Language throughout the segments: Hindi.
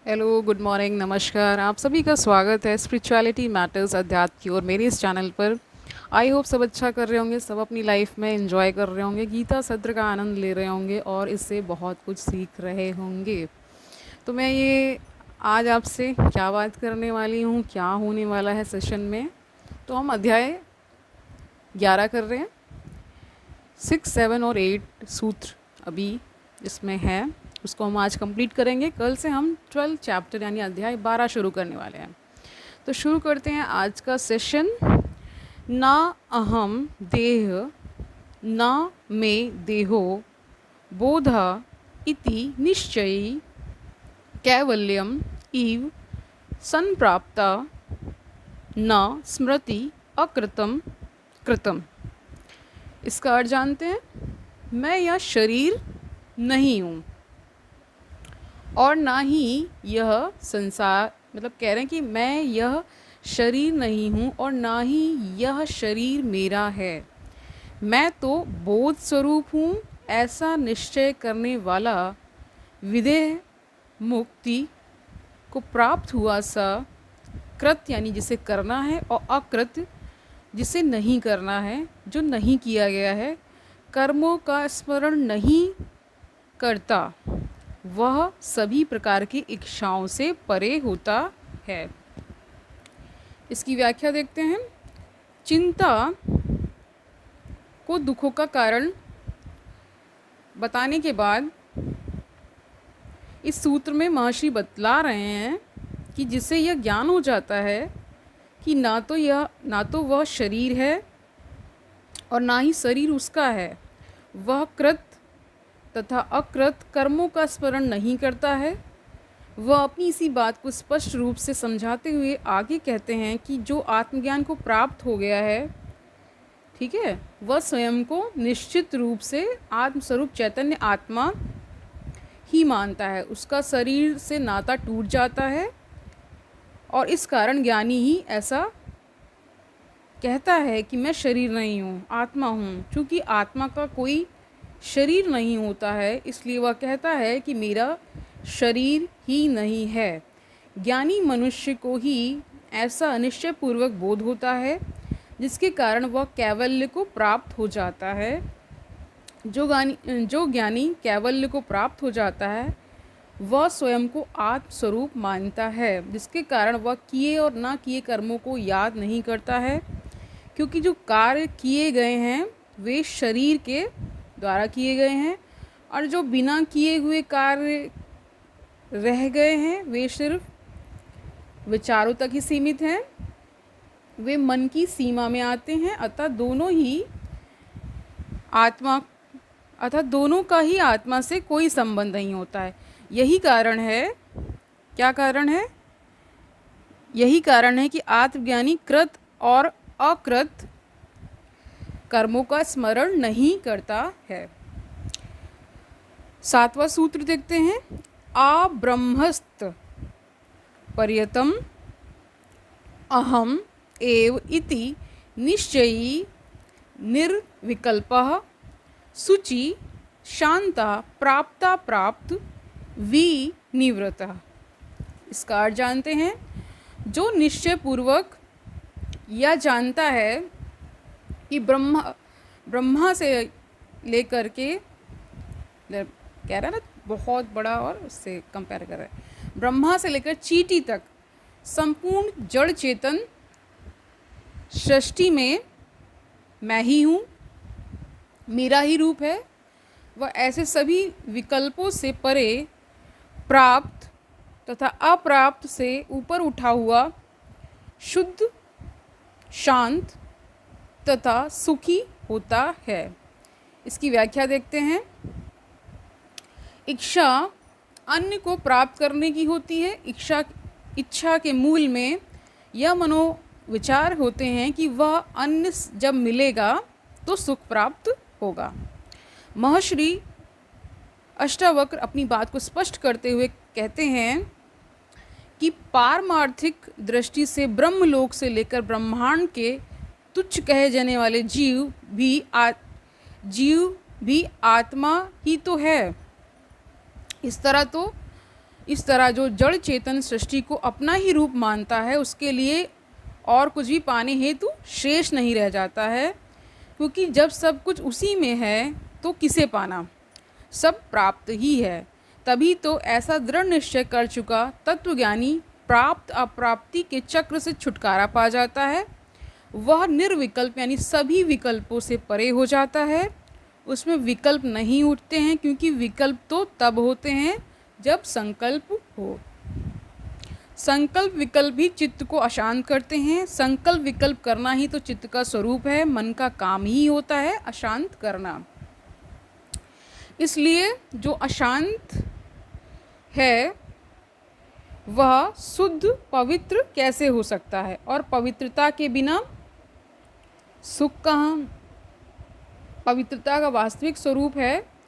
हेलो, गुड मॉर्निंग, नमस्कार। आप सभी का स्वागत है स्पिरिचुअलिटी मैटर्स अध्यात्म की और मेरे इस चैनल पर। आई होप सब अच्छा कर रहे होंगे, सब अपनी लाइफ में एंजॉय कर रहे होंगे, गीता सत्र का आनंद ले रहे होंगे और इससे बहुत कुछ सीख रहे होंगे। तो मैं ये आज आपसे क्या बात करने वाली हूँ, क्या होने वाला है सेशन में। तो हम अध्याय 11 कर रहे हैं। 6, 7 और 8 सूत्र अभी इसमें है, उसको हम आज कंप्लीट करेंगे। कल से हम 12 चैप्टर यानी अध्याय 12 शुरू करने वाले हैं। तो शुरू करते हैं आज का सेशन। ना अहम देह ना मे देहो बोधा इति निश्चयी कैवल्यम इव संप्राप्ता न स्मृति अकृतम कृतम। इसका अर्थ जानते हैं। मैं यह शरीर नहीं हूँ और ना ही यह संसार, मतलब कह रहे हैं कि मैं यह शरीर नहीं हूँ और ना ही यह शरीर मेरा है। मैं तो बोध स्वरूप हूँ, ऐसा निश्चय करने वाला विदेह मुक्ति को प्राप्त हुआ सा कृत यानी जिसे करना है और अकृत जिसे नहीं करना है, जो नहीं किया गया है, कर्मों का स्मरण नहीं करता, वह सभी प्रकार की इच्छाओं से परे होता है। इसकी व्याख्या देखते हैं। चिंता को दुखों का कारण बताने के बाद इस सूत्र में महर्षि बतला रहे हैं कि जिससे यह ज्ञान हो जाता है कि ना तो वह शरीर है और ना ही शरीर उसका है। वह कृत तथा अकृत कर्मों का स्मरण नहीं करता है। वह अपनी इसी बात को स्पष्ट रूप से समझाते हुए आगे कहते हैं कि जो आत्मज्ञान को प्राप्त हो गया है, ठीक है, वह स्वयं को निश्चित रूप से आत्मस्वरूप चैतन्य आत्मा ही मानता है। उसका शरीर से नाता टूट जाता है और इस कारण ज्ञानी ही ऐसा कहता है कि मैं शरीर नहीं हूँ, आत्मा हूँ। क्योंकि आत्मा का कोई शरीर नहीं होता है, इसलिए वह कहता है कि मेरा शरीर ही नहीं है। ज्ञानी मनुष्य को ही ऐसा निश्चयपूर्वक बोध होता है, जिसके कारण वह कैवल्य को प्राप्त हो जाता है। जो ज्ञानी कैवल्य को प्राप्त हो जाता है, वह स्वयं को आत्मस्वरूप मानता है, जिसके कारण वह किए और ना किए कर्मों को याद नहीं करता है। क्योंकि जो कार्य किए गए हैं वे शरीर के द्वारा किए गए हैं और जो बिना किए हुए कार्य रह गए हैं वे सिर्फ विचारों तक ही सीमित हैं। वे मन की सीमा में आते हैं। अतः दोनों का ही आत्मा से कोई संबंध नहीं होता है। यही कारण है, क्या कारण है? यही कारण है कि आत्मज्ञानी कृत और अकृत कर्मों का स्मरण नहीं करता है। 7वां सूत्र देखते हैं। आब्रह्मस्त पर्यतम अहम एव इति निश्चयी निर्विकल्पः शुचि शांता प्राप्ता प्राप्त विनिवृतः। इसका अर्थ जानते हैं। जो निश्चय पूर्वक यह जानता है कि ब्रह्मा से लेकर के, कह रहा है ना, बहुत बड़ा, और उससे कंपेयर कर रहा है, ब्रह्मा से लेकर चींटी तक संपूर्ण जड़ चेतन सृष्टि में मैं ही हूँ, मेरा ही रूप है। वह ऐसे सभी विकल्पों से परे प्राप्त तथा अप्राप्त से ऊपर उठा हुआ शुद्ध, शांत तथा सुखी होता है। इसकी व्याख्या देखते हैं। इच्छा अन्य को प्राप्त करने की होती है। इच्छा के मूल में यह मनोविचार होते हैं कि वह अन्य जब मिलेगा तो सुख प्राप्त होगा। महर्षि अष्टावक्र अपनी बात को स्पष्ट करते हुए कहते हैं कि पारमार्थिक दृष्टि से ब्रह्मलोक से लेकर ब्रह्मांड के तुच्छ कहे जाने वाले जीव भी आत्मा ही तो है। इस तरह जो जड़ चेतन सृष्टि को अपना ही रूप मानता है, उसके लिए और कुछ भी पाने हेतु शेष नहीं रह जाता है, क्योंकि जब सब कुछ उसी में है तो किसे पाना, सब प्राप्त ही है। तभी तो ऐसा दृढ़ निश्चय कर चुका तत्वज्ञानी प्राप्त अप्राप्ति के चक्र से छुटकारा पा जाता है। वह निर्विकल्प यानी सभी विकल्पों से परे हो जाता है। उसमें विकल्प नहीं उठते हैं, क्योंकि विकल्प तो तब होते हैं जब संकल्प हो। संकल्प विकल्प भी चित्त को अशांत करते हैं। संकल्प विकल्प करना ही तो चित्त का स्वरूप है। मन का काम ही होता है अशांत करना। इसलिए जो अशांत है वह शुद्ध पवित्र कैसे हो सकता है, और पवित्रता के बिना सुख कहाँ। पवित्रता का वास्तविक स्वरूप है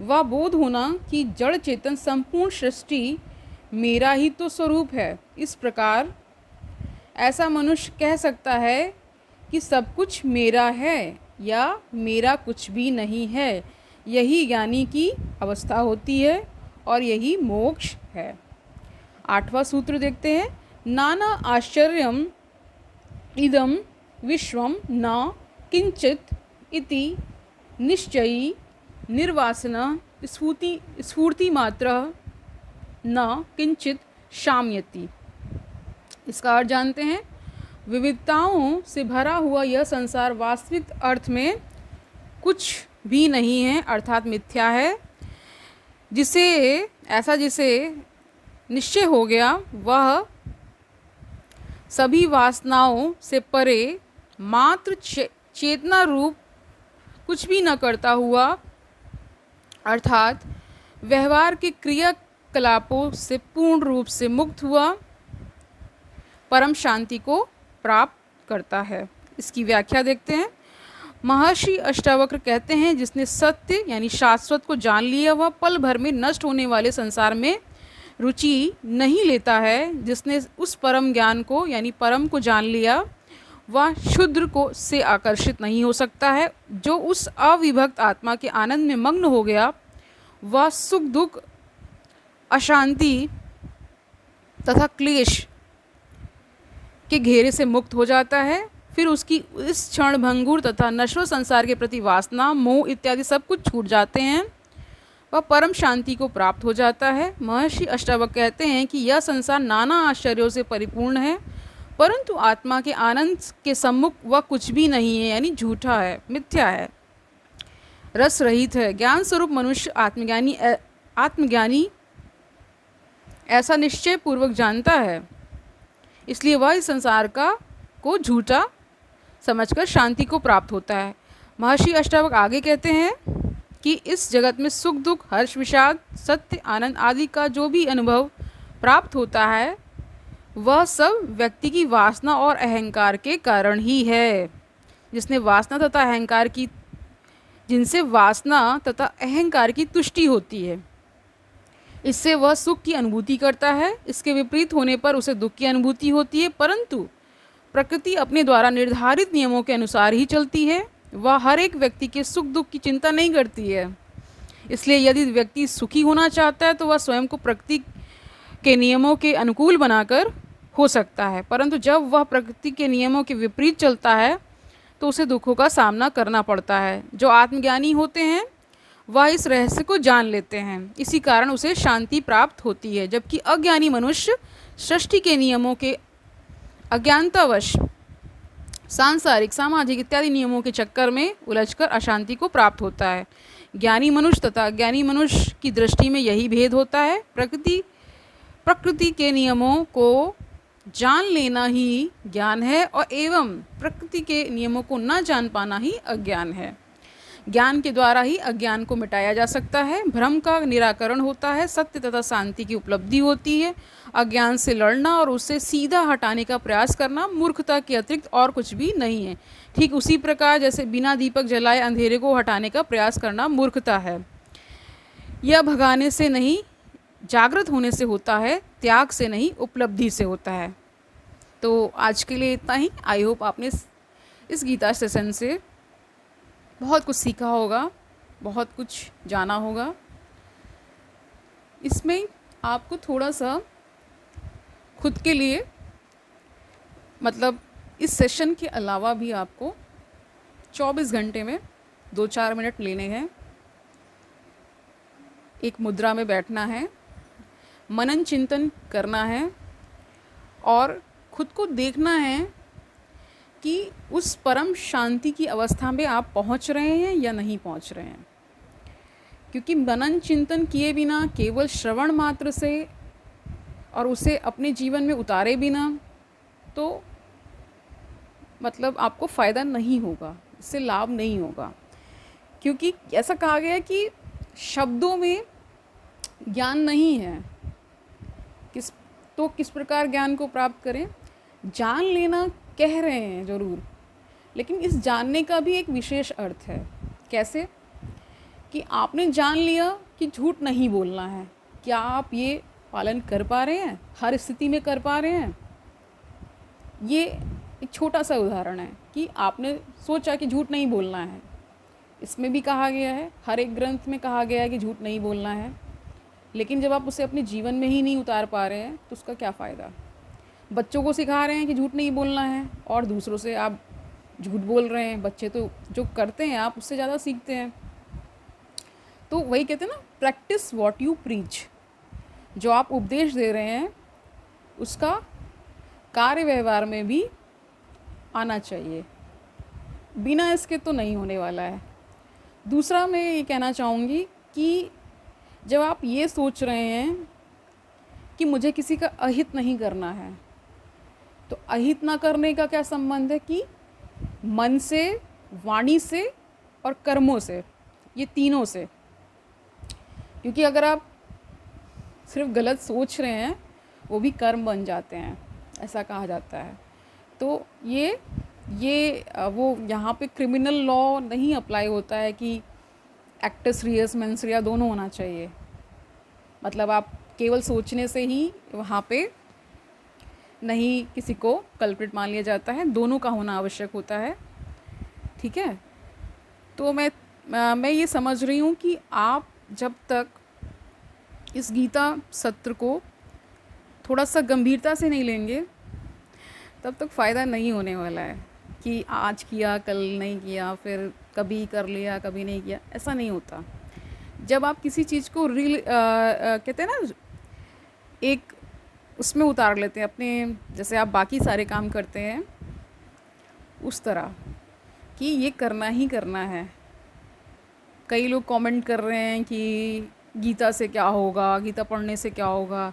वह बोध होना कि जड़ चेतन संपूर्ण सृष्टि मेरा ही तो स्वरूप है। इस प्रकार ऐसा मनुष्य कह सकता है कि सब कुछ मेरा है या मेरा कुछ भी नहीं है। यही ज्ञानी की अवस्था होती है और यही मोक्ष है। 8वां सूत्र देखते हैं। नाना आश्चर्यम इदम विश्वम न किंचित इति निश्चयी निर्वासना स्फूर्ति मात्र न किंचित शाम्यति। इसका अर्थ जानते हैं। विविधताओं से भरा हुआ यह संसार वास्तविक अर्थ में कुछ भी नहीं है, अर्थात मिथ्या है। जिसे निश्चय हो गया वह सभी वासनाओं से परे मात्र चेतना रूप कुछ भी न करता हुआ, अर्थात व्यवहार के क्रियाकलापों से पूर्ण रूप से मुक्त हुआ परम शांति को प्राप्त करता है। इसकी व्याख्या देखते हैं। महर्षि अष्टावक्र कहते हैं, जिसने सत्य यानी शाश्वत को जान लिया वह पल भर में नष्ट होने वाले संसार में रुचि नहीं लेता है। जिसने उस परम ज्ञान को यानी परम को जान लिया वह क्षुद्र को से आकर्षित नहीं हो सकता है। जो उस अविभक्त आत्मा के आनंद में मग्न हो गया वह सुख दुख अशांति तथा क्लेश के घेरे से मुक्त हो जाता है। फिर उसकी इस क्षण भंगुर तथा नश्वर संसार के प्रति वासना मोह इत्यादि सब कुछ छूट जाते हैं। वह परम शांति को प्राप्त हो जाता है। महर्षि अष्टावक्र कहते हैं कि यह संसार नाना आश्चर्यों से परिपूर्ण है, परंतु आत्मा के आनंद के सम्मुख वह कुछ भी नहीं है, यानी झूठा है, मिथ्या है, रस रहित है। ज्ञान स्वरूप मनुष्य आत्मज्ञानी ऐसा निश्चय पूर्वक जानता है, इसलिए वह इस संसार को झूठा समझकर शांति को प्राप्त होता है। महर्षि अष्टावक्र आगे कहते हैं कि इस जगत में सुख दुख हर्ष विषाद सत्य आनंद आदि का जो भी अनुभव प्राप्त होता है वह सब व्यक्ति की वासना और अहंकार के कारण ही है। जिनसे वासना तथा अहंकार की तुष्टि होती है, इससे वह सुख की अनुभूति करता है। इसके विपरीत होने पर उसे दुख की अनुभूति होती है। परंतु प्रकृति अपने द्वारा निर्धारित नियमों के अनुसार ही चलती है। वह हर एक व्यक्ति के सुख दुख की चिंता नहीं करती है। इसलिए यदि व्यक्ति सुखी होना चाहता है तो वह स्वयं को प्रकृति के नियमों के अनुकूल बनाकर हो सकता है, परंतु जब वह प्रकृति के नियमों के विपरीत चलता है तो उसे दुखों का सामना करना पड़ता है। जो आत्मज्ञानी होते हैं वह इस रहस्य को जान लेते हैं, इसी कारण उसे शांति प्राप्त होती है। जबकि अज्ञानी मनुष्य सृष्टि के नियमों के अज्ञानतावश सांसारिक सामाजिक इत्यादि नियमों के चक्कर में उलझकर अशांति को प्राप्त होता है। ज्ञानी मनुष्य तथा अज्ञानी मनुष्य की दृष्टि में यही भेद होता है। प्रकृति के नियमों को जान लेना ही ज्ञान है और एवं प्रकृति के नियमों को न जान पाना ही अज्ञान है। ज्ञान के द्वारा ही अज्ञान को मिटाया जा सकता है, भ्रम का निराकरण होता है, सत्य तथा शांति की उपलब्धि होती है। अज्ञान से लड़ना और उसे सीधा हटाने का प्रयास करना मूर्खता के अतिरिक्त और कुछ भी नहीं है। ठीक उसी प्रकार जैसे बिना दीपक जलाए अंधेरे को हटाने का प्रयास करना मूर्खता है। यह भगाने से नहीं, जागृत होने से होता है, त्याग से नहीं, उपलब्धि से होता है। तो आज के लिए इतना ही। आई होप आपने इस गीता सेशन से बहुत कुछ सीखा होगा, बहुत कुछ जाना होगा। इसमें आपको थोड़ा सा खुद के लिए, मतलब इस सेशन के अलावा भी आपको 24 घंटे में 2-4 मिनट लेने हैं। एक मुद्रा में बैठना है, मनन चिंतन करना है और खुद को देखना है कि उस परम शांति की अवस्था में आप पहुंच रहे हैं या नहीं पहुंच रहे हैं। क्योंकि मनन चिंतन किए बिना, केवल श्रवण मात्र से और उसे अपने जीवन में उतारे बिना, तो मतलब आपको फ़ायदा नहीं होगा, इससे लाभ नहीं होगा। क्योंकि ऐसा कहा गया है कि शब्दों में ज्ञान नहीं है। किस प्रकार ज्ञान को प्राप्त करें? जान लेना कह रहे हैं ज़रूर, लेकिन इस जानने का भी एक विशेष अर्थ है। कैसे? कि आपने जान लिया कि झूठ नहीं बोलना है। क्या आप ये पालन कर पा रहे हैं? हर स्थिति में कर पा रहे हैं? ये एक छोटा सा उदाहरण है कि आपने सोचा कि झूठ नहीं बोलना है। इसमें भी कहा गया है, हर एक ग्रंथ में कहा गया है कि झूठ नहीं बोलना है, लेकिन जब आप उसे अपने जीवन में ही नहीं उतार पा रहे हैं तो उसका क्या फ़ायदा? बच्चों को सिखा रहे हैं कि झूठ नहीं बोलना है और दूसरों से आप झूठ बोल रहे हैं। बच्चे तो जो करते हैं आप उससे ज़्यादा सीखते हैं। तो वही कहते हैं ना, प्रैक्टिस व्हाट यू प्रीच। जो आप उपदेश दे रहे हैं उसका कार्य व्यवहार में भी आना चाहिए, बिना इसके तो नहीं होने वाला है। दूसरा मैं ये कहना चाहूँगी कि जब आप ये सोच रहे हैं कि मुझे किसी का अहित नहीं करना है, तो अहित ना करने का क्या संबंध है? कि मन से, वाणी से और कर्मों से, ये तीनों से। क्योंकि अगर आप सिर्फ गलत सोच रहे हैं, वो भी कर्म बन जाते हैं, ऐसा कहा जाता है। तो ये वो यहाँ पे क्रिमिनल लॉ नहीं अप्लाई होता है कि एक्टस रियस मेंस रिया दोनों होना चाहिए। मतलब आप केवल सोचने से ही वहाँ पे नहीं किसी को कल्प्रिट मान लिया जाता है, दोनों का होना आवश्यक होता है। ठीक है? तो मैं ये समझ रही हूँ कि आप जब तक इस गीता सत्र को थोड़ा सा गंभीरता से नहीं लेंगे, तब तक फ़ायदा नहीं होने वाला है। कि आज किया, कल नहीं किया, फिर कभी कर लिया, कभी नहीं किया, ऐसा नहीं होता। जब आप किसी चीज़ को कहते हैं ना, एक उसमें उतार लेते हैं अपने, जैसे आप बाकी सारे काम करते हैं उस तरह कि ये करना ही करना है। कई लोग कमेंट कर रहे हैं कि गीता से क्या होगा, गीता पढ़ने से क्या होगा।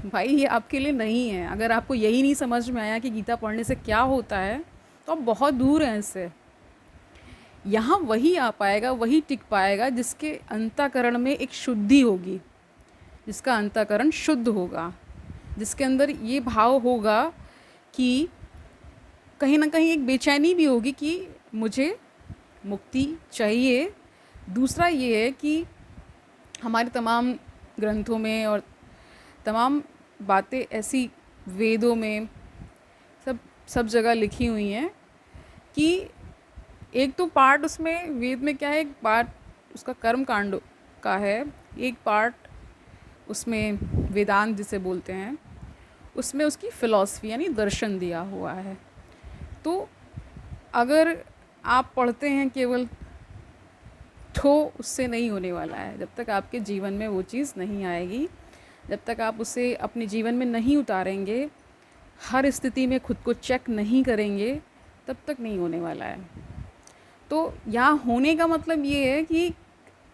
भाई ये आपके लिए नहीं है। अगर आपको यही नहीं समझ में आया कि गीता पढ़ने से क्या होता है, तो आप बहुत दूर हैं इससे। यहाँ वही आ पाएगा, वही टिक पाएगा जिसके अंतःकरण में एक शुद्धि होगी, जिसका अंतःकरण शुद्ध होगा, जिसके अंदर ये भाव होगा कि कहीं ना कहीं एक बेचैनी भी होगी कि मुझे मुक्ति चाहिए। दूसरा ये है कि हमारे तमाम ग्रंथों में और तमाम बातें ऐसी वेदों में सब जगह लिखी हुई हैं कि एक तो पार्ट उसमें वेद में क्या है, एक पार्ट उसका कर्म कांड का है, एक पार्ट उसमें वेदांत जिसे बोलते हैं उसमें उसकी फ़िलॉसफी यानी दर्शन दिया हुआ है। तो अगर आप पढ़ते हैं केवल, तो उससे नहीं होने वाला है। जब तक आपके जीवन में वो चीज़ नहीं आएगी, जब तक आप उसे अपने जीवन में नहीं उतारेंगे, हर स्थिति में खुद को चेक नहीं करेंगे, तब तक नहीं होने वाला है। तो यहाँ होने का मतलब ये है कि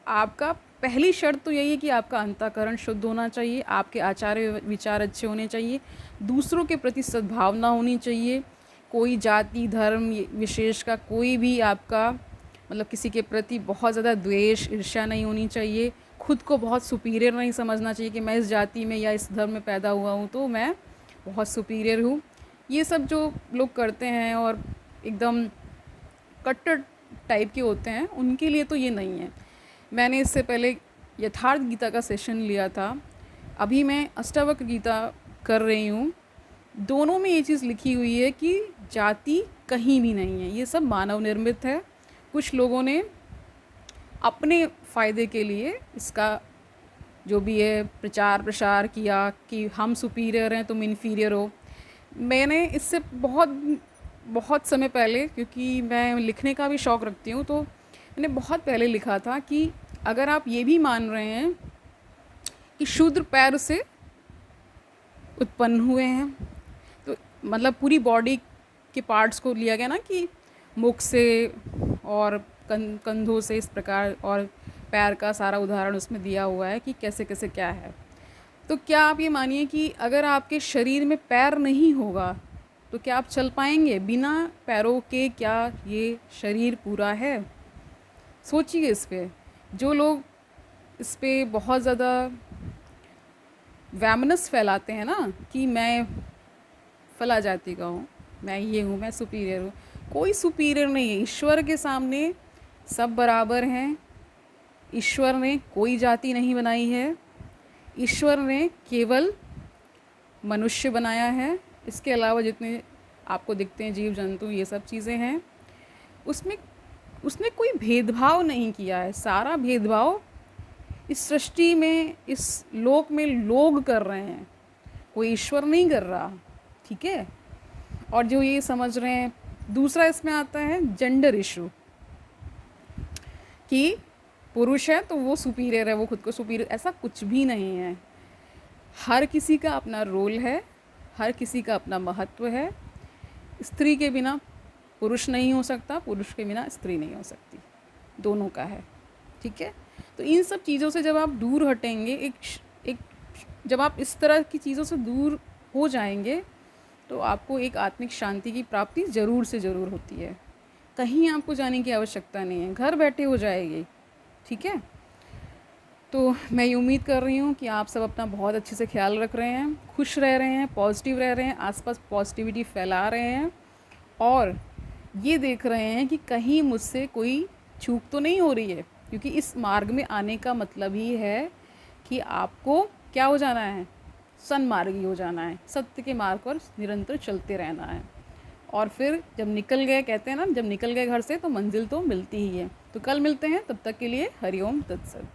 आपका पहली शर्त तो यही है कि आपका अंतःकरण शुद्ध होना चाहिए, आपके आचार विचार अच्छे होने चाहिए, दूसरों के प्रति सद्भावना होनी चाहिए, कोई जाति धर्म विशेष का कोई भी आपका मतलब किसी के प्रति बहुत ज़्यादा द्वेष ईर्ष्या नहीं होनी चाहिए, खुद को बहुत सुपीरियर नहीं समझना चाहिए कि मैं इस जाति में या इस धर्म में पैदा हुआ हूँ तो मैं बहुत सुपीरियर हूँ। ये सब जो लोग करते हैं और एकदम कट्टर टाइप के होते हैं, उनके लिए तो ये नहीं है। मैंने इससे पहले यथार्थ गीता का सेशन लिया था, अभी मैं अष्टावक्र गीता कर रही हूँ। दोनों में ये चीज़ लिखी हुई है कि जाति कहीं भी नहीं है, ये सब मानव निर्मित है। कुछ लोगों ने अपने फ़ायदे के लिए इसका जो भी है प्रचार प्रसार किया कि हम सुपीरियर हैं तुम इन्फीरियर हो। मैंने इससे बहुत बहुत समय पहले, क्योंकि मैं लिखने का भी शौक़ रखती हूँ, तो मैंने बहुत पहले लिखा था कि अगर आप ये भी मान रहे हैं कि शूद्र पैर से उत्पन्न हुए हैं, तो मतलब पूरी बॉडी के पार्ट्स को लिया गया ना कि मुख से और कंधों से इस प्रकार, और पैर का सारा उदाहरण उसमें दिया हुआ है कि कैसे कैसे क्या है। तो क्या आप ये मानिए कि अगर आपके शरीर में पैर नहीं होगा तो क्या आप चल पाएंगे? बिना पैरों के क्या ये शरीर पूरा है? सोचिए इस पे। जो लोग इस पे बहुत ज़्यादा वैमनस फैलाते हैं ना कि मैं फला जाति का हूँ, मैं ये हूँ, मैं सुपीरियर हूँ, कोई सुपीरियर नहीं है। ईश्वर के सामने सब बराबर हैं। ईश्वर ने कोई जाति नहीं बनाई है। ईश्वर ने केवल मनुष्य बनाया है। इसके अलावा जितने आपको दिखते हैं जीव जंतु, ये सब चीज़ें हैं, उसमें उसने कोई भेदभाव नहीं किया है। सारा भेदभाव इस सृष्टि में, इस लोक में लोग कर रहे हैं, कोई ईश्वर नहीं कर रहा। ठीक है। और जो ये समझ रहे हैं, दूसरा इसमें आता है जेंडर इशू कि पुरुष है तो वो सुपीरियर है, वो खुद को सुपीरियर, ऐसा कुछ भी नहीं है। हर किसी का अपना रोल है, हर किसी का अपना महत्व है। स्त्री के बिना पुरुष नहीं हो सकता, पुरुष के बिना स्त्री नहीं हो सकती, दोनों का है। ठीक है। तो इन सब चीज़ों से जब आप दूर हटेंगे, एक जब आप इस तरह की चीज़ों से दूर हो जाएंगे, तो आपको एक आत्मिक शांति की प्राप्ति ज़रूर से ज़रूर होती है। कहीं आपको जाने की आवश्यकता नहीं है, घर बैठे हो जाएगी। ठीक है। तो मैं ये उम्मीद कर रही हूँ कि आप सब अपना बहुत अच्छे से ख्याल रख रहे हैं, खुश रह रहे हैं, पॉजिटिव रह रहे हैं, आसपास पॉजिटिविटी फैला रहे हैं, और ये देख रहे हैं कि कहीं मुझसे कोई चूक तो नहीं हो रही है। क्योंकि इस मार्ग में आने का मतलब ही है कि आपको क्या हो जाना है? सन्मार्गी हो जाना है, सत्य के मार्ग पर निरंतर चलते रहना है। और फिर जब निकल गए, कहते हैं ना, जब निकल गए घर से तो मंजिल तो मिलती ही है। तो कल मिलते हैं, तब तक के लिए हरिओम तत्सत।